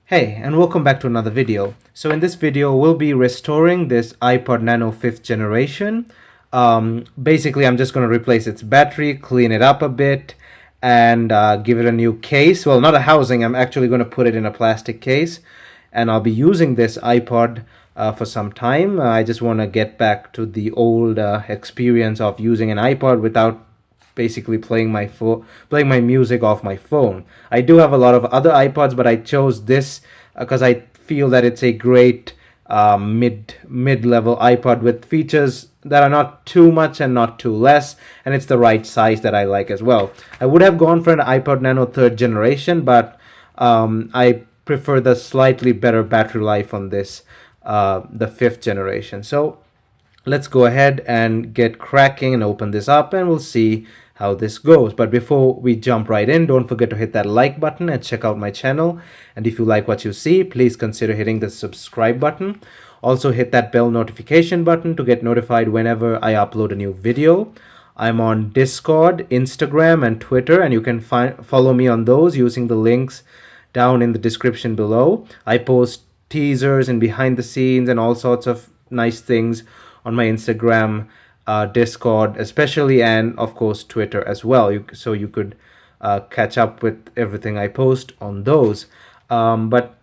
Hey, and welcome back to another video. So in this video, we'll be restoring this iPod Nano 5th generation. Basically, I'm just going to replace its battery, clean it up a bit, and give it a new case. Well, not a housing, I'm actually going to put it in a plastic case. And I'll be using this iPod for some time. I just want to get back to the old experience of using an iPod without basically playing my music off my phone. I do have a lot of other iPods, but I chose this because I feel that it's a great mid-level iPod with features that are not too much and not too less, and it's the right size that I like as well. I would have gone for an iPod Nano 3rd generation, but I prefer the slightly better battery life on this, the 5th generation. So let's go ahead and get cracking and open this up, and we'll see how this goes. But before we jump right in, don't forget to hit that like button and check out my channel. And if you like what you see, please consider hitting the subscribe button. Also hit that bell notification button to get notified whenever I upload a new video. I'm on Discord, Instagram, and Twitter, and you can follow me on those using the links down in the description below. I post teasers and behind the scenes and all sorts of nice things on my Instagram, Discord especially, and of course Twitter as well. So you could catch up with everything I post on those. But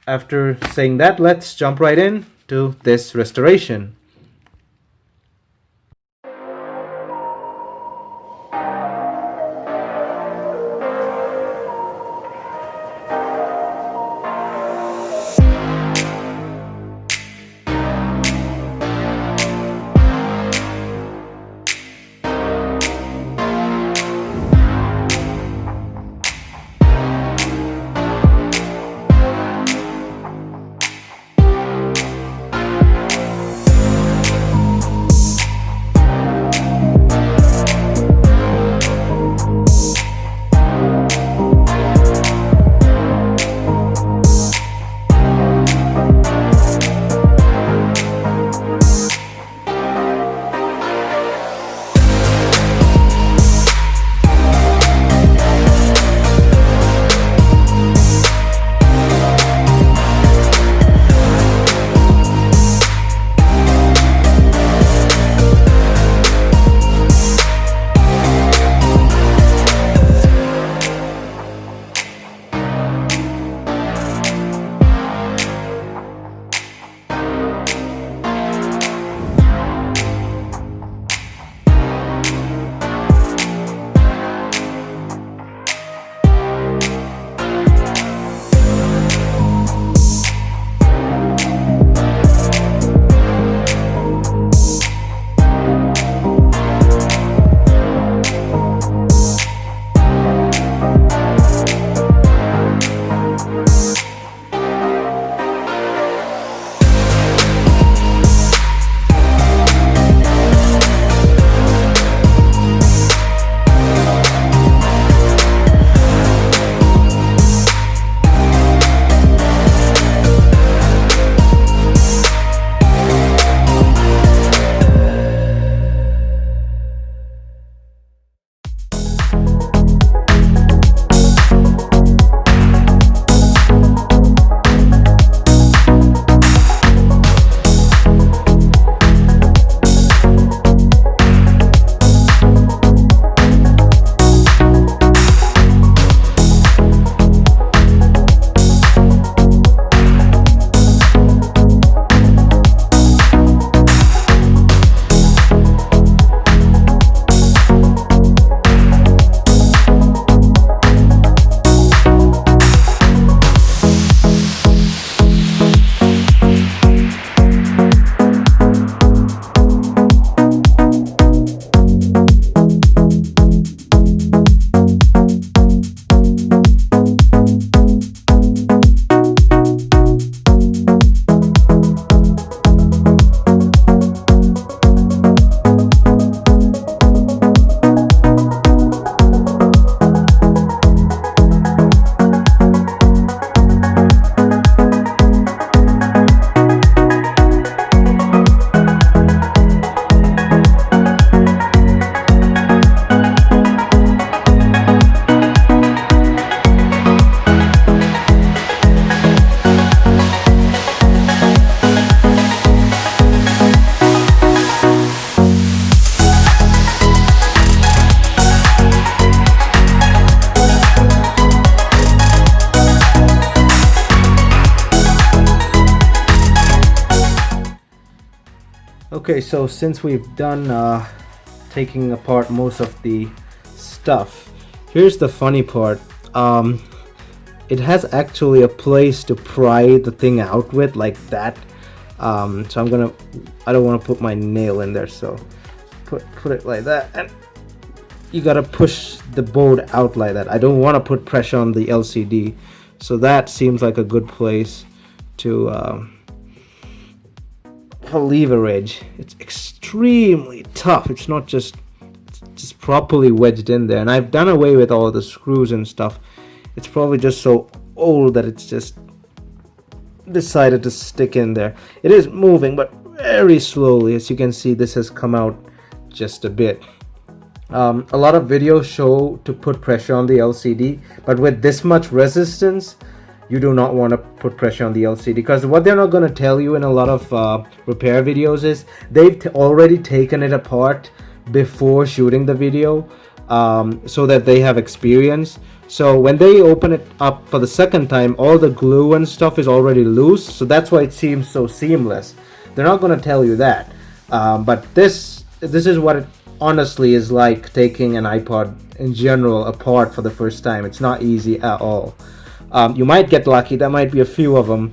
after saying that, let's jump right in to this restoration. Okay, so since we've done taking apart most of the stuff, here's the funny part. It has actually a place to pry the thing out with, like that. So I don't want to put my nail in there, so put it like that, and you gotta push the board out like that. I don't want to put pressure on the LCD, so that seems like a good place to leverage. It's extremely tough. It's not just properly wedged in there, and I've done away with all the screws and stuff. It's probably just so old that it's just decided to stick in there. It is moving, but very slowly. As you can see, this has come out just a bit. A lot of videos show to put pressure on the LCD, but with this much resistance, you do not want to put pressure on the LCD, because what they're not going to tell you in a lot of repair videos is they've already taken it apart before shooting the video, so that they have experience. So when they open it up for the second time, all the glue and stuff is already loose, so that's why it seems so seamless. They're not going to tell you that, but this is what it honestly is like, taking an iPod in general apart for the first time. It's not easy at all. You might get lucky, there might be a few of them,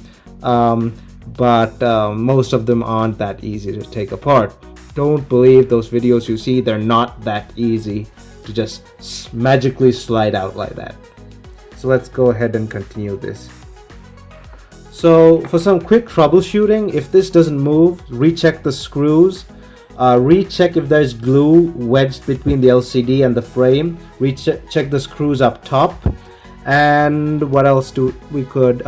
but most of them aren't that easy to take apart. Don't believe those videos you see, they're not that easy to just magically slide out like that. So let's go ahead and continue this. So for some quick troubleshooting, if this doesn't move, recheck the screws, recheck if there's glue wedged between the LCD and the frame, check the screws up top, and what else we could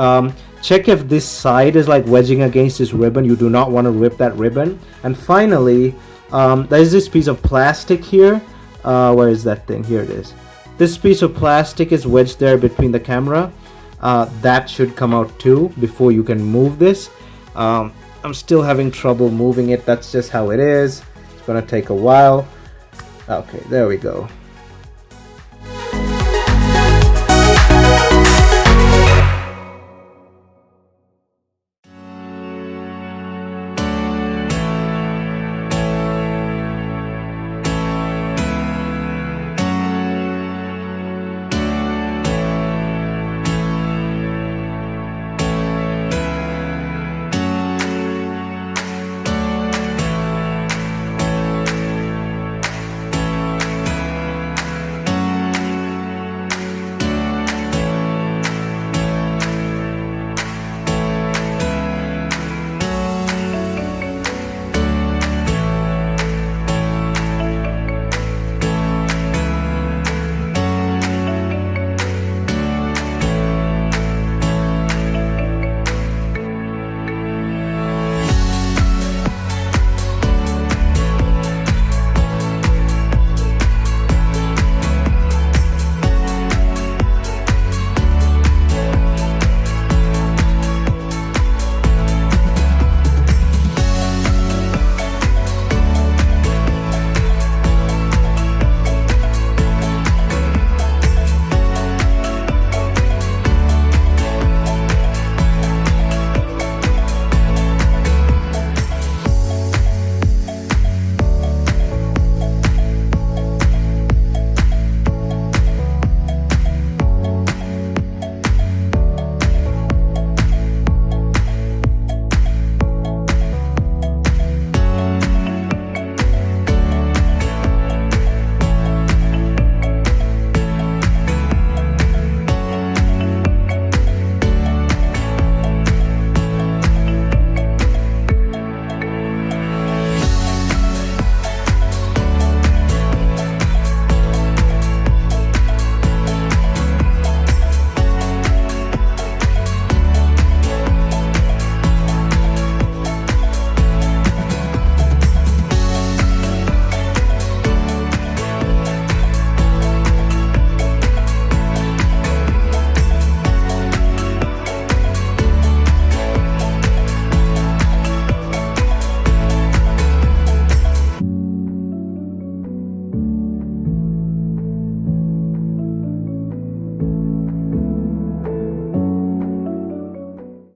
check if this side is like wedging against this ribbon. You do not want to rip that ribbon. And finally, there's this piece of plastic here. Where is that thing? Here it is. This piece of plastic is wedged there between the camera. That should come out too before you can move this. I'm still having trouble moving it. That's just how it is. It's gonna take a while. Okay, there we go.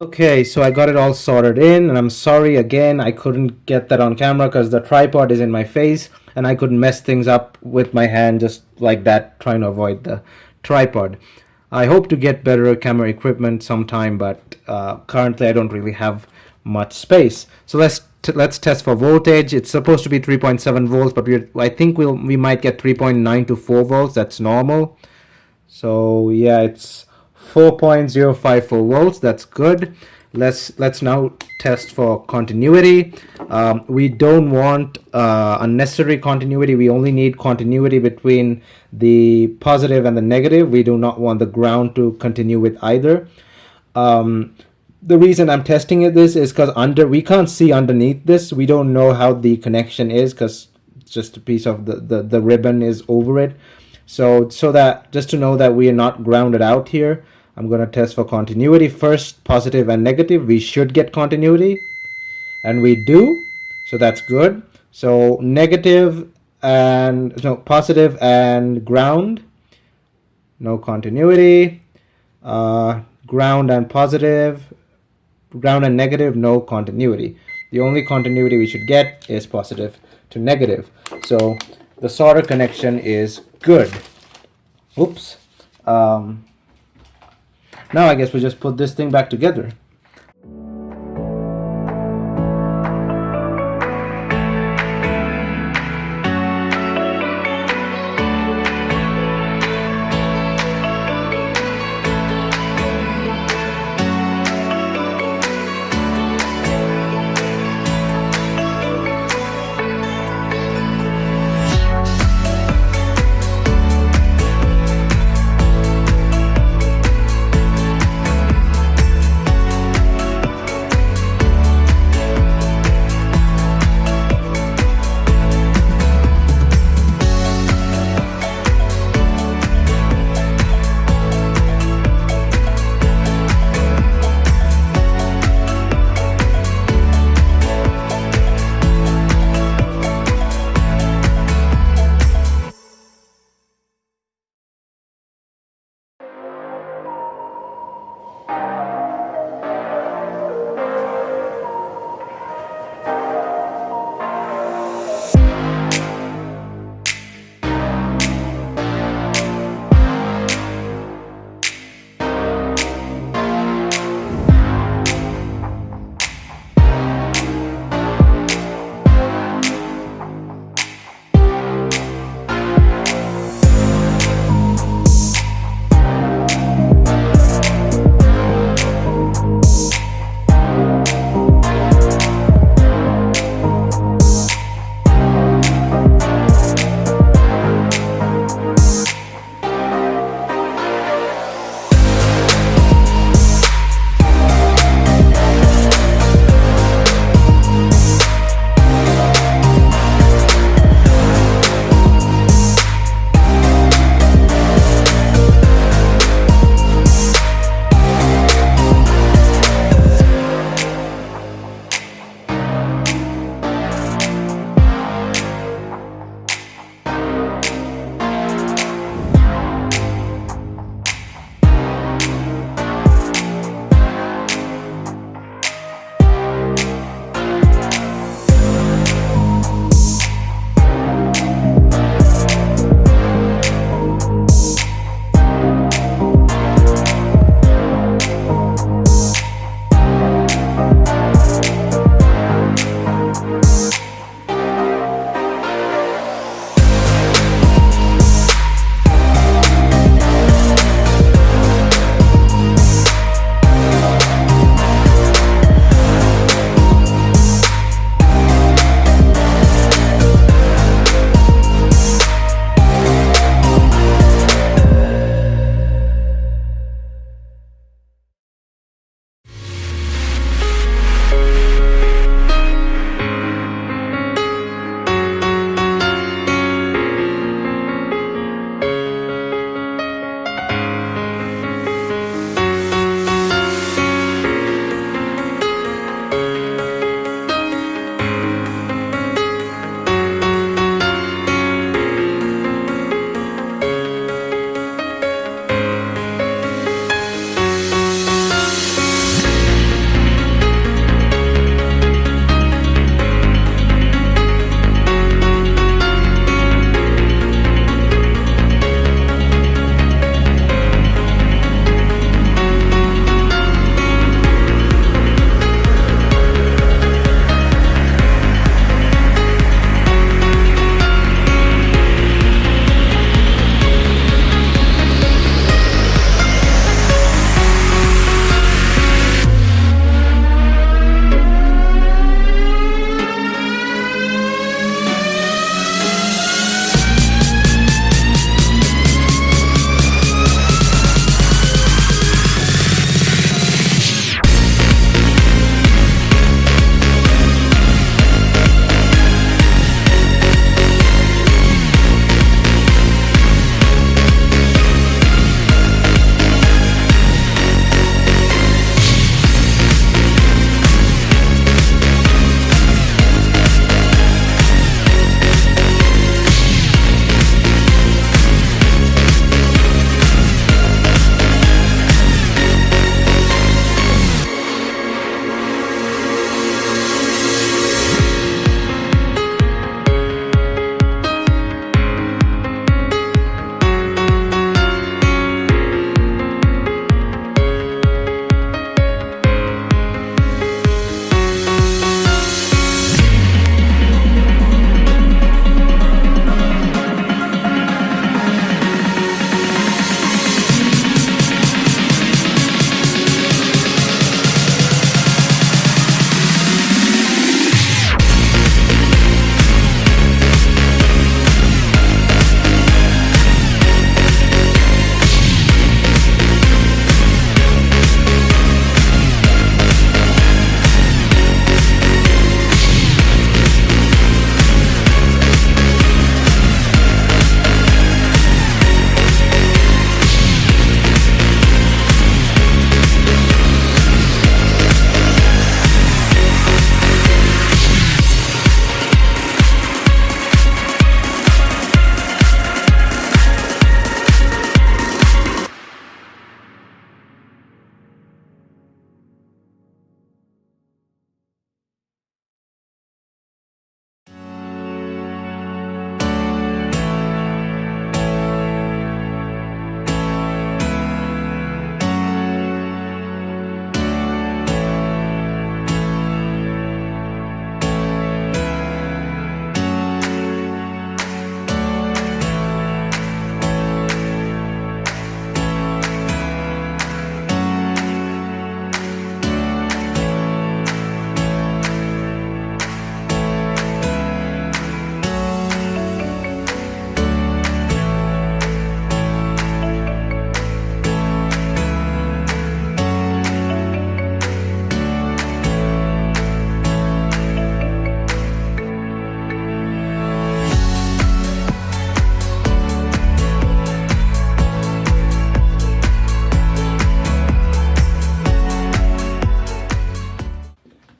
Okay, so I got it all sorted in, and I'm sorry again I couldn't get that on camera because the tripod is in my face and I could mess things up with my hand just like that, trying to avoid the tripod. I hope to get better camera equipment sometime, but currently I don't really have much space. So let's test for voltage. It's supposed to be 3.7 volts, but I think we might get 3.9 to 4 volts. That's normal. So yeah, it's 4.054 volts. That's good. Let's now test for continuity. We don't want unnecessary continuity. We only need continuity between the positive and the negative. We do not want the ground to continue with either. The reason I'm testing this is because we can't see underneath this. We don't know how the connection is because just a piece of the ribbon is over it. So that just to know that we are not grounded out here, I'm going to test for continuity first. Positive and negative, we should get continuity, and we do, so that's good. So negative and no, positive and ground, no continuity. Ground and positive, ground and negative, no continuity. The only continuity we should get is positive to negative. So the solder connection is good. Oops. Now I guess we just put this thing back together.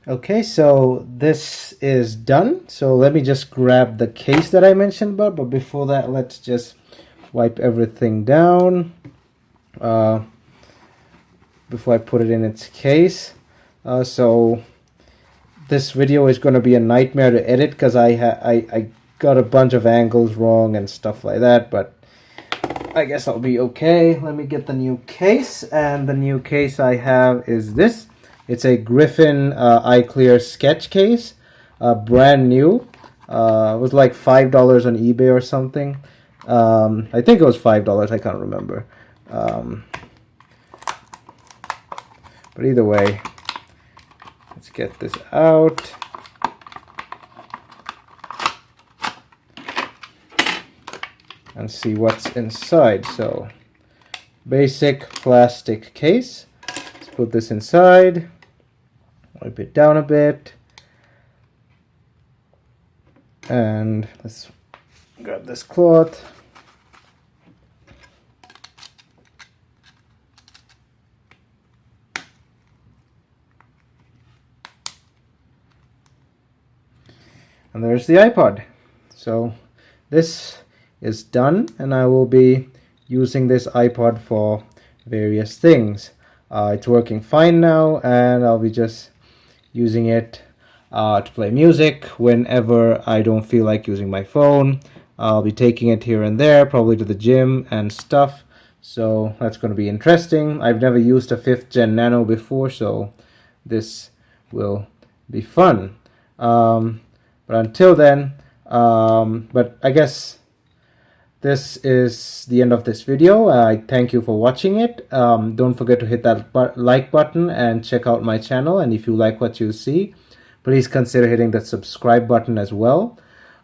Okay, so this is done. So let me just grab the case that I mentioned about, but before that, let's just wipe everything down before I put it in its case. So this video is going to be a nightmare to edit because I got a bunch of angles wrong and stuff like that, but I guess I'll be okay. Let me get the new case, and the new case I have is this. It's a Griffin iClear sketch case, brand new. It was like $5 on eBay or something. I think it was $5. I can't remember. But either way, let's get this out. And see what's inside. So, basic plastic case. Let's put this inside. Wipe it down a bit. And let's grab this cloth. And there's the iPod. So this is done, and I will be using this iPod for various things. It's working fine now, and I'll be just using it to play music whenever I don't feel like using my phone. I'll be taking it here and there, probably to the gym and stuff. So that's going to be interesting. I've never used a 5th gen Nano before, so this will be fun. But until then, but I guess this is the end of this video. I thank you for watching it. Don't forget to hit that like button and check out my channel. And if you like what you see, please consider hitting the subscribe button as well.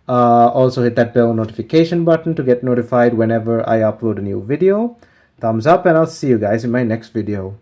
Also hit that bell notification button to get notified whenever I upload a new video. Thumbs up, and I'll see you guys in my next video.